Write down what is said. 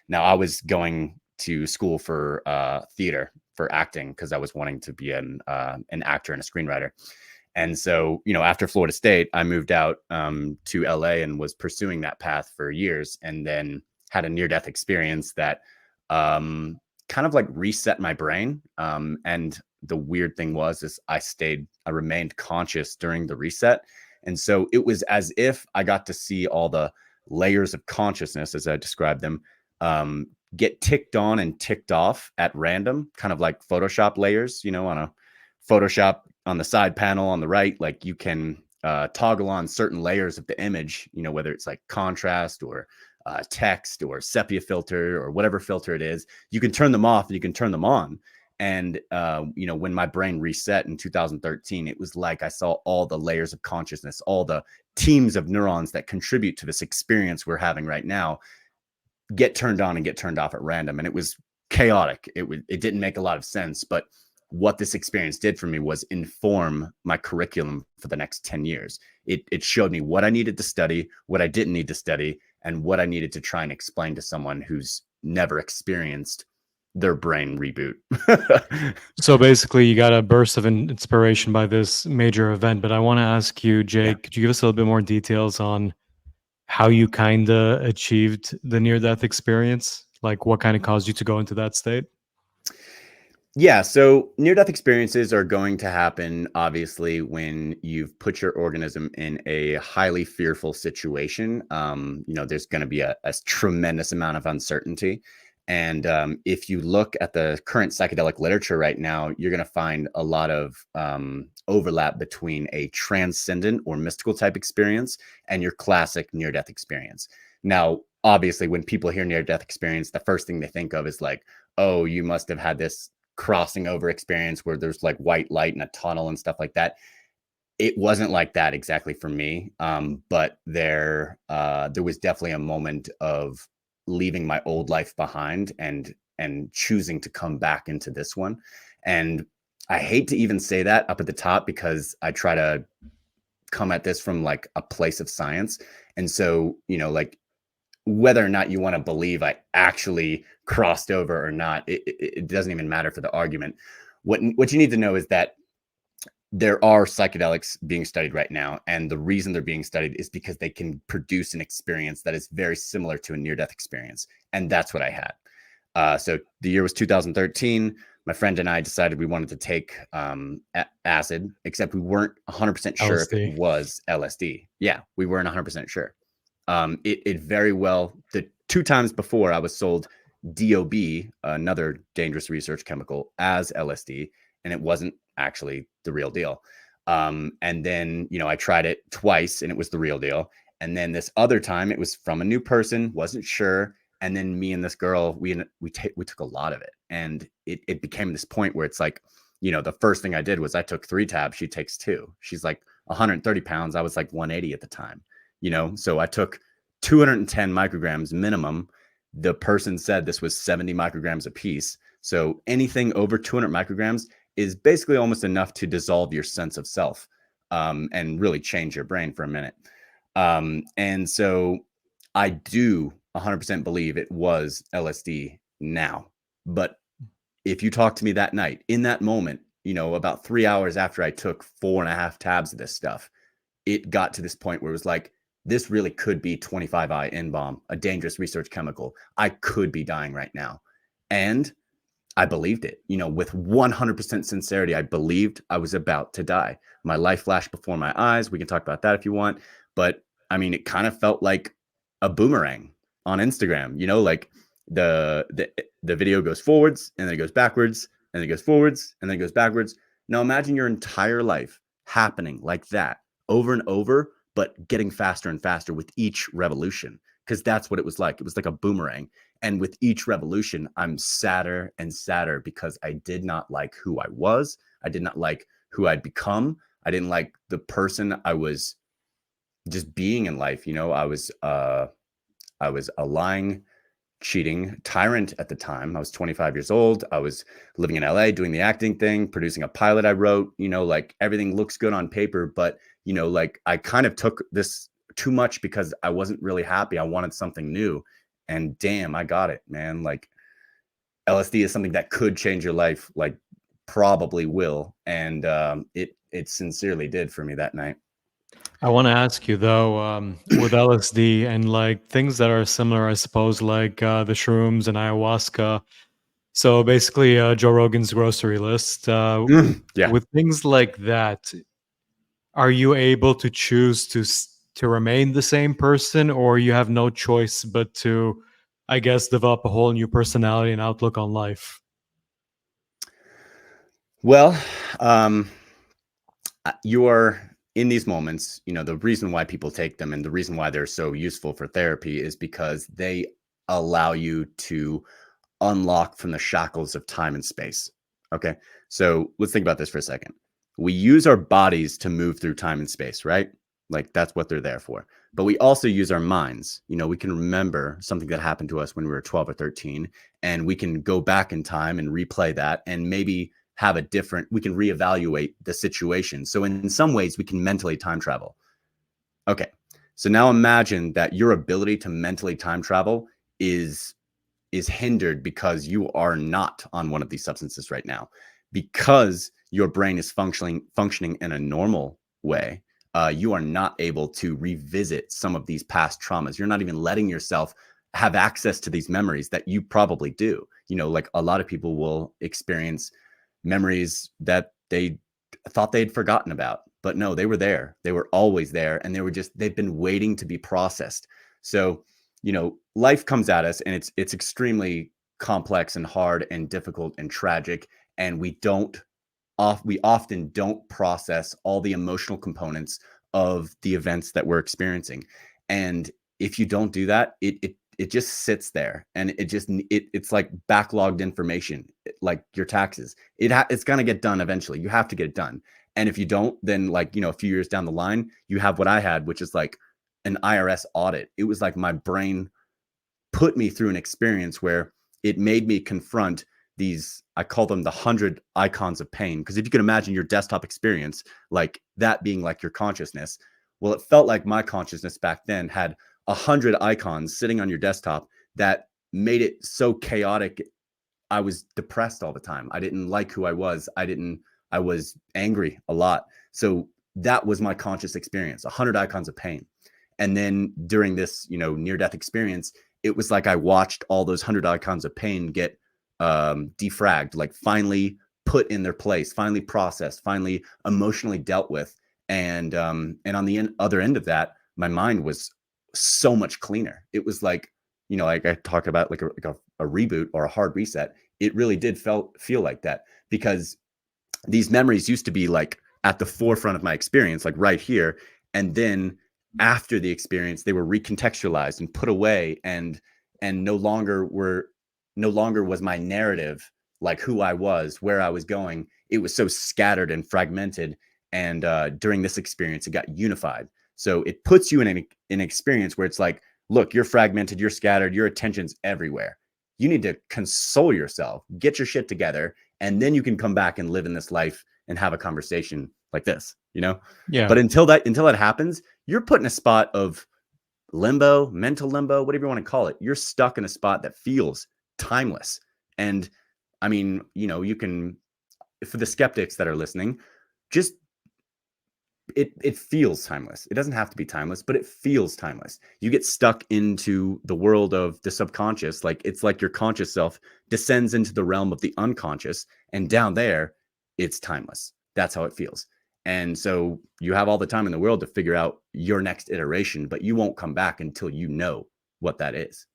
Now I was going to school for theater, for acting, because I was wanting to be an actor and a screenwriter. And so, after Florida State, I moved out to LA and was pursuing that path for years, and then had a near-death experience that kind of like reset my brain. And the weird thing is I remained conscious during the reset. And so it was as if I got to see all the layers of consciousness, as I described them, get ticked on and ticked off at random, kind of like Photoshop layers, on a Photoshop on the side panel on the right. Like you can toggle on certain layers of the image, whether it's like contrast or text or sepia filter or whatever filter it is. You can turn them off and you can turn them on. And, when my brain reset in 2013, it was like I saw all the layers of consciousness, all the teams of neurons that contribute to this experience we're having right now get turned on and get turned off at random. And it was chaotic. It didn't make a lot of sense. But what this experience did for me was inform my curriculum for the next 10 years. It showed me what I needed to study, what I didn't need to study, and what I needed to try and explain to someone who's never experienced their brain reboot. So basically, you got a burst of inspiration by this major event. But I want to ask you, Jake, could you give us a little bit more details on how you kind of achieved the near-death experience? Like what kind of caused you to go into that state? Yeah, so near-death experiences are going to happen, obviously, when you've put your organism in a highly fearful situation. There's going to be a tremendous amount of uncertainty. And if you look at the current psychedelic literature right now, you're going to find a lot of overlap between a transcendent or mystical type experience and your classic near-death experience. Now, obviously, when people hear near-death experience, the first thing they think of is like, oh, you must have had this crossing over experience where there's like white light in a tunnel and stuff like that. It wasn't like that exactly for me. But there was definitely a moment of leaving my old life behind and choosing to come back into this one. And I hate to even say that up at the top, because I try to come at this from like a place of science. And so, like, whether or not you want to believe I actually crossed over or not, it doesn't even matter for the argument. What you need to know is that there are psychedelics being studied right now. And the reason they're being studied is because they can produce an experience that is very similar to a near-death experience. And that's what I had. So the year was 2013. My friend and I decided we wanted to take acid, except we weren't 100% sure if it was LSD. Yeah, we weren't 100% sure. It very well, the 2 times before, I was sold DOB, another dangerous research chemical, as LSD, and it wasn't actually the real deal. And then, I tried it twice and it was the real deal. And then this other time it was from a new person, wasn't sure. And then me and this girl, we took a lot of it. And it became this point where it's like, the first thing I did was I took 3 tabs. She takes 2. She's like 130 pounds. I was like 180 at the time. So I took 210 micrograms minimum. The person said this was 70 micrograms a piece. So anything over 200 micrograms is basically almost enough to dissolve your sense of self and really change your brain for a minute. And so I do 100% believe it was LSD now. But if you talk to me that night, in that moment, about 3 hours after I took 4.5 tabs of this stuff, it got to this point where it was like, this really could be 25I N-bomb, a dangerous research chemical. I could be dying right now. And I believed it, with 100% sincerity. I believed I was about to die. My life flashed before my eyes. We can talk about that if you want. But I mean, it kind of felt like a boomerang on Instagram, like the video goes forwards and then it goes backwards and then it goes forwards and then it goes backwards. Now imagine your entire life happening like that over and over, but getting faster and faster with each revolution, because that's what it was like. It was like a boomerang. And with each revolution, I'm sadder and sadder because I did not like who I was. I did not like who I'd become. I didn't like the person I was just being in life. I was a lying, cheating tyrant at the time. I was 25 years old. I was living in LA, doing the acting thing, producing a pilot I wrote. Like everything looks good on paper, but like I kind of took this too much because I wasn't really happy. I wanted something new. and damn, I got it, man. Like LSD is something that could change your life, like probably will. And it sincerely did for me that night. I want to ask you though, with LSD and like things that are similar, I suppose, like the shrooms and ayahuasca. So basically, Joe Rogan's grocery list. Yeah. With things like that, are you able to choose to remain the same person, or you have no choice but to, I guess, develop a whole new personality and outlook on life? Well, you are in these moments, the reason why people take them and the reason why they're so useful for therapy is because they allow you to unlock from the shackles of time and space. Okay. So let's think about this for a second. We use our bodies to move through time and space, right? Like that's what they're there for. But we also use our minds. We can remember something that happened to us when we were 12 or 13, and we can go back in time and replay that and maybe have we can reevaluate the situation. So in some ways, we can mentally time travel. Okay. So now imagine that your ability to mentally time travel is hindered because you are not on one of these substances right now, because your brain is functioning in a normal way. You are not able to revisit some of these past traumas. You're not even letting yourself have access to these memories that you probably do. Like a lot of people will experience memories that they thought they'd forgotten about, but no, they were there. They were always there, and they've been waiting to be processed. So life comes at us, and it's extremely complex and hard and difficult and tragic, and we often don't process all the emotional components of the events that we're experiencing. And if you don't do that, it just sits there, and it's like backlogged information, like your taxes. It's going to get done eventually. You have to get it done. And if you don't, then like, a few years down the line, you have what I had, which is like an IRS audit. It was like my brain put me through an experience where it made me confront these, I call them the 100 icons of pain. Because if you can imagine your desktop experience, like that being like your consciousness, well, it felt like my consciousness back then had 100 icons sitting on your desktop that made it so chaotic. I was depressed all the time. I didn't like who I was. I was angry a lot. So that was my conscious experience, 100 icons of pain. And then during this, near-death experience, it was like I watched all those 100 icons of pain get defragged, like finally put in their place, finally processed, finally emotionally dealt with. And on the other end of that, my mind was so much cleaner. It was like, like I talked about, like a reboot or a hard reset. It really did feel like that, because these memories used to be like at the forefront of my experience, like right here. And then after the experience, they were recontextualized and put away, and no longer was my narrative, like who I was, where I was going. It was so scattered and fragmented. And during this experience, it got unified. So it puts you in an experience where it's like, look, you're fragmented, you're scattered, your attention's everywhere. You need to console yourself, get your shit together, and then you can come back and live in this life and have a conversation like this, Yeah. But until that happens, you're put in a spot of limbo, mental limbo, whatever you want to call it. You're stuck in a spot that feels timeless. And I mean, you can, for the skeptics that are listening, just it feels timeless. It doesn't have to be timeless, but it feels timeless. You get stuck into the world of the subconscious. Like it's like your conscious self descends into the realm of the unconscious, and down there, it's timeless. That's how it feels. And so you have all the time in the world to figure out your next iteration, but you won't come back until you know what that is.